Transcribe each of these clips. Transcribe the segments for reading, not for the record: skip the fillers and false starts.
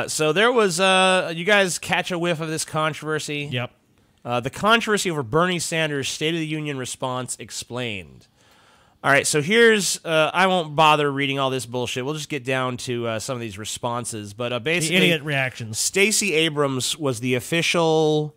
So there was, you guys catch a whiff of this controversy? Yep. The controversy over Bernie Sanders' State of the Union response explained. All right, so here's, I won't bother reading all this bullshit. We'll just get down to some of these responses. But basically, the idiot reactions. Stacey Abrams was the official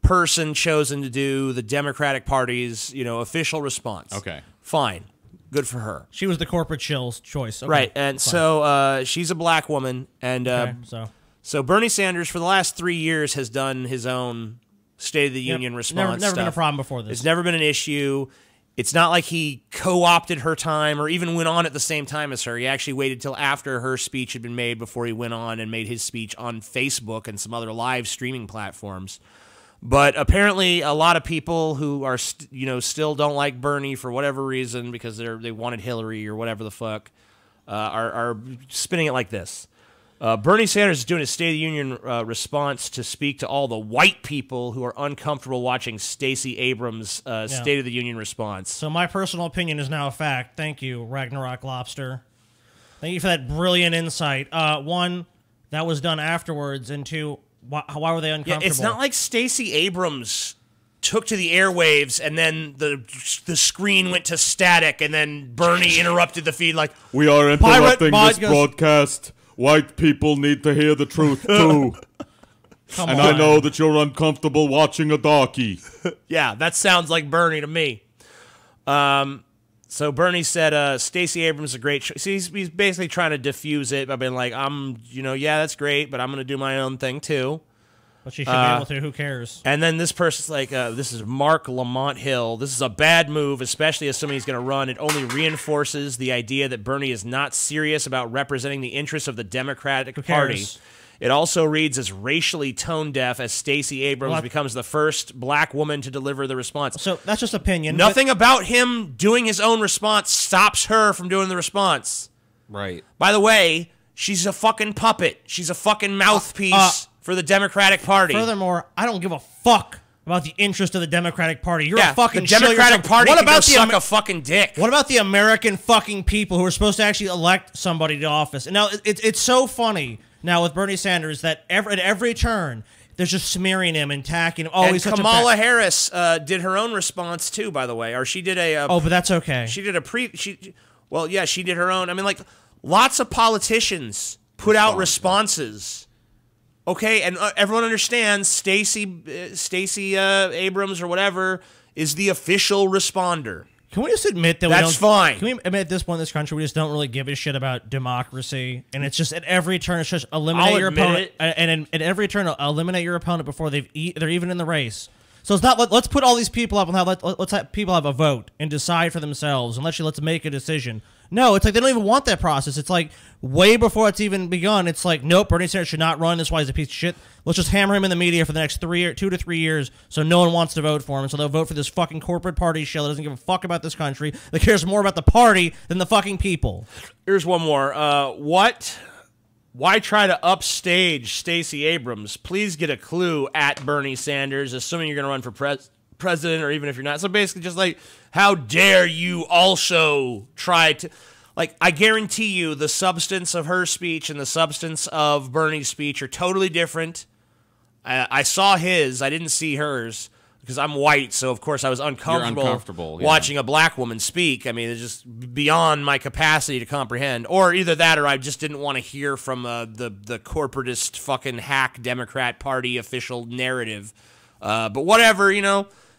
person chosen to do the Democratic Party's, official response. Okay. Fine. Good for her. She was the corporate chill's choice. Okay, right, and fine. so she's a black woman, and Okay, so Bernie Sanders for the last 3 years has done his own State of the Union response. Never been a stuff. problem before this. It's never been an issue. It's not like he co-opted her time or even went on at the same time as her. He actually waited till after her speech had been made before he went on and made his speech on Facebook and some other live streaming platforms. But apparently, a lot of people who are, still don't like Bernie for whatever reason because they wanted Hillary or whatever the fuck, are spinning it like this. Bernie Sanders is doing his State of the Union response to speak to all the white people who are uncomfortable watching Stacey Abrams' State of the Union response. So my personal opinion is now a fact. Thank you, Ragnarok Lobster. Thank you for that brilliant insight. One, that was done afterwards, and two, why were they uncomfortable? Yeah, it's not like Stacey Abrams took to the airwaves and then the screen went to static and then Bernie interrupted the feed like, we are interrupting this broadcast. White people need to hear the truth too. And I know that you're uncomfortable watching a darkie. Yeah, that sounds like Bernie to me. So Bernie said Stacey Abrams is a great choice. He's basically trying to diffuse it by being like, yeah, that's great, but I'm going to do my own thing too. But she should be able to. Who cares? And then this person's like, this is Mark Lamont Hill. This is a bad move, especially as somebody's going to run. It only reinforces the idea that Bernie is not serious about representing the interests of the Democratic Party. It also reads as racially tone-deaf as Stacey Abrams becomes the first black woman to deliver the response. So that's just opinion. Nothing about him doing his own response stops her from doing the response. Right. By the way, she's a fucking puppet. She's a fucking mouthpiece for the Democratic Party. Furthermore, I don't give a fuck about the interest of the Democratic Party. You're a fucking the Democratic Party can go suck a fucking dick. What about the American fucking people who are supposed to actually elect somebody to office? And now it's so funny now with Bernie Sanders that at every turn they're just smearing him and attacking him. Oh, and he's such Kamala Harris did her own response too, by the way, or she did a. Oh, but that's okay. She did well, yeah, she did her own. I mean, like lots of politicians put out responses. Okay, and everyone understands Stacey Abrams or whatever is the official responder. Can we just admit that that's fine? Can we admit at this point in this country we just don't really give a shit about democracy, and it's just at every turn it's just eliminate your opponent, and at every turn eliminate your opponent before they're even in the race. So it's not let's put all these people up and let's have people have a vote and decide for themselves, and let's make a decision. No, it's like they don't even want that process. It's like way before it's even begun. It's like, nope, Bernie Sanders should not run. That's why he's a piece of shit. Let's just hammer him in the media for the next 2 to 3 years so no one wants to vote for him. So they'll vote for this fucking corporate party shell that doesn't give a fuck about this country, that cares more about the party than the fucking people. Here's one more. Why try to upstage Stacey Abrams? Please get a clue at Bernie Sanders, assuming you're going to run for president or even if you're not. So basically just like, how dare you also try to, like, I guarantee you the substance of her speech and the substance of Bernie's speech are totally different. I saw his, I didn't see hers because I'm white, so of course I was uncomfortable watching a black woman speak. I mean, it's just beyond my capacity to comprehend. Or either that or I just didn't want to hear from the corporatist fucking hack Democrat Party official narrative. But whatever,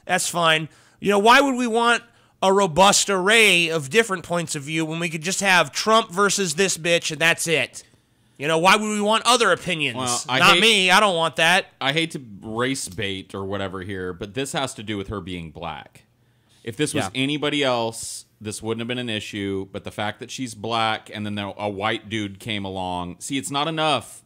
that's fine. Why would we want a robust array of different points of view when we could just have Trump versus this bitch and that's it? Why would we want other opinions? Well, Not me. I don't want that. I hate to race bait or whatever here, but this has to do with her being black. If this was anybody else, this wouldn't have been an issue. But the fact that she's black and then a white dude came along. See, it's not enough.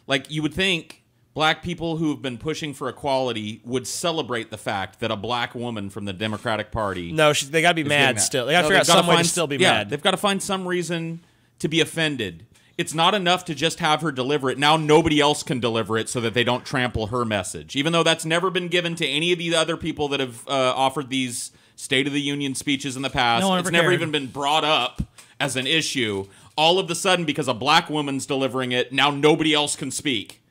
Like, you would think black people who have been pushing for equality would celebrate the fact that a black woman from the Democratic Party... No, they got to be mad still. They got to figure out some way to still be mad. They've got to find some reason to be offended. It's not enough to just have her deliver it. Now nobody else can deliver it so that they don't trample her message. Even though that's never been given to any of the other people that have offered these State of the Union speeches in the past. No one it's ever never cared. even been brought up as an issue. All of the sudden, because a black woman's delivering it, now nobody else can speak.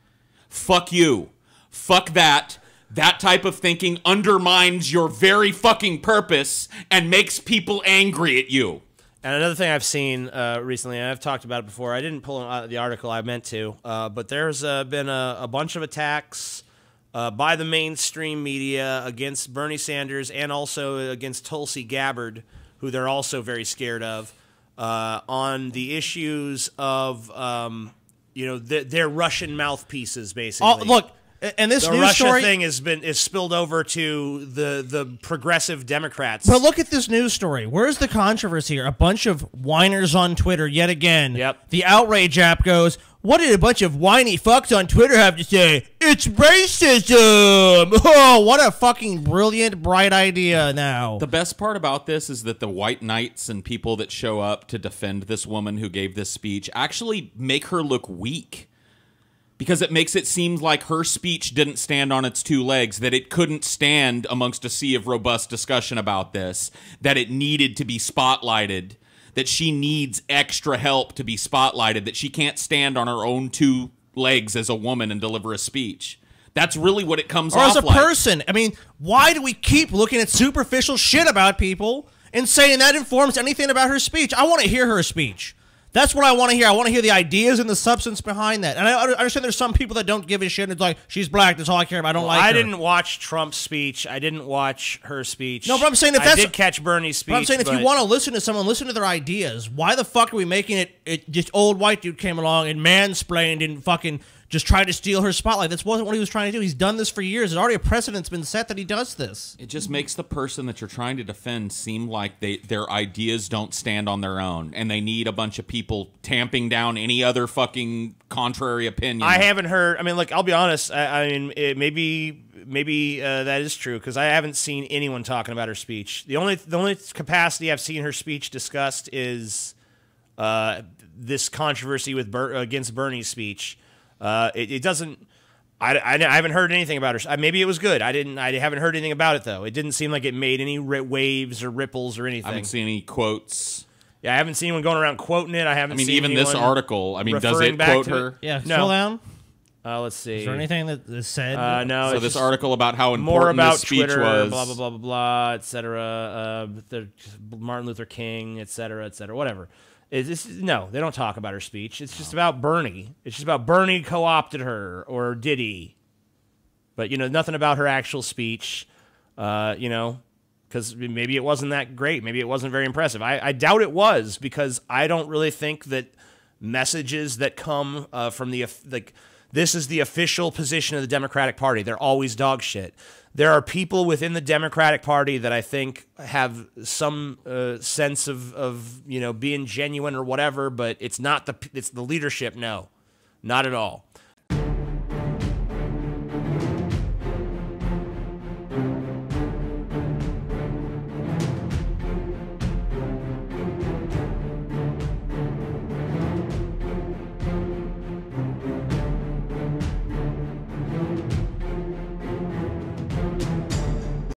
Fuck you. Fuck that. That type of thinking undermines your very fucking purpose and makes people angry at you. And another thing I've seen recently, and I've talked about it before, I didn't pull out the article I meant to, but there's been a bunch of attacks by the mainstream media against Bernie Sanders and also against Tulsi Gabbard, who they're also very scared of, on the issues of, their Russian mouthpieces, basically. Oh, look. And this the news Russia story thing is spilled over to the progressive Democrats. But look at this news story. Where's the controversy here? A bunch of whiners on Twitter yet again. Yep. The outrage app goes, what did a bunch of whiny fucks on Twitter have to say? It's racism! Oh, what a fucking brilliant, bright idea now. The best part about this is that the white knights and people that show up to defend this woman who gave this speech actually make her look weak. Because it makes it seem like her speech didn't stand on its two legs, that it couldn't stand amongst a sea of robust discussion about this, that it needed to be spotlighted, that she needs extra help to be spotlighted, that she can't stand on her own two legs as a woman and deliver a speech. That's really what it comes off like. Or as a person. I mean, why do we keep looking at superficial shit about people and saying that informs anything about her speech? I want to hear her speech. That's what I want to hear. I want to hear the ideas and the substance behind that. And I understand there's some people that don't give a shit. It's like, she's black. That's all I care about. I don't like her. I didn't watch Trump's speech. I didn't watch her speech. No, but I'm saying if that's... I did catch Bernie's speech. But I'm saying if you want to listen to someone, listen to their ideas. Why the fuck are we making it just old white dude came along and mansplained and fucking just tried to steal her spotlight? That wasn't what he was trying to do. He's done this for years. There's already a precedent's been set that he does this. It just makes the person that you're trying to defend seem like their ideas don't stand on their own, and they need a bunch of people tamping down any other fucking contrary opinion. I haven't heard. I mean, look, I'll be honest. I mean, maybe that is true because I haven't seen anyone talking about her speech. The only capacity I've seen her speech discussed is this controversy with against Bernie's speech. It doesn't. I haven't heard anything about her. Maybe it was good. I haven't heard anything about it though. It didn't seem like it made any waves or ripples or anything. I haven't seen any quotes. Yeah, I haven't seen anyone going around quoting it. I mean, even this article. I mean, does it quote her? Yeah, no. scroll down. Let's see. Is there anything that is said? No. So this article about how important more about this speech Twitter, was. blah blah blah blah blah, etc. Martin Luther King, etc. Whatever. No, they don't talk about her speech. It's just about Bernie. It's just about Bernie co-opted her, or did he? But, nothing about her actual speech, because maybe it wasn't that great. Maybe it wasn't very impressive. I doubt it was, because I don't really think that messages that come from this is the official position of the Democratic Party. They're always dog shit. There are people within the Democratic Party that I think have some sense of being genuine or whatever, but it's the leadership. No, not at all.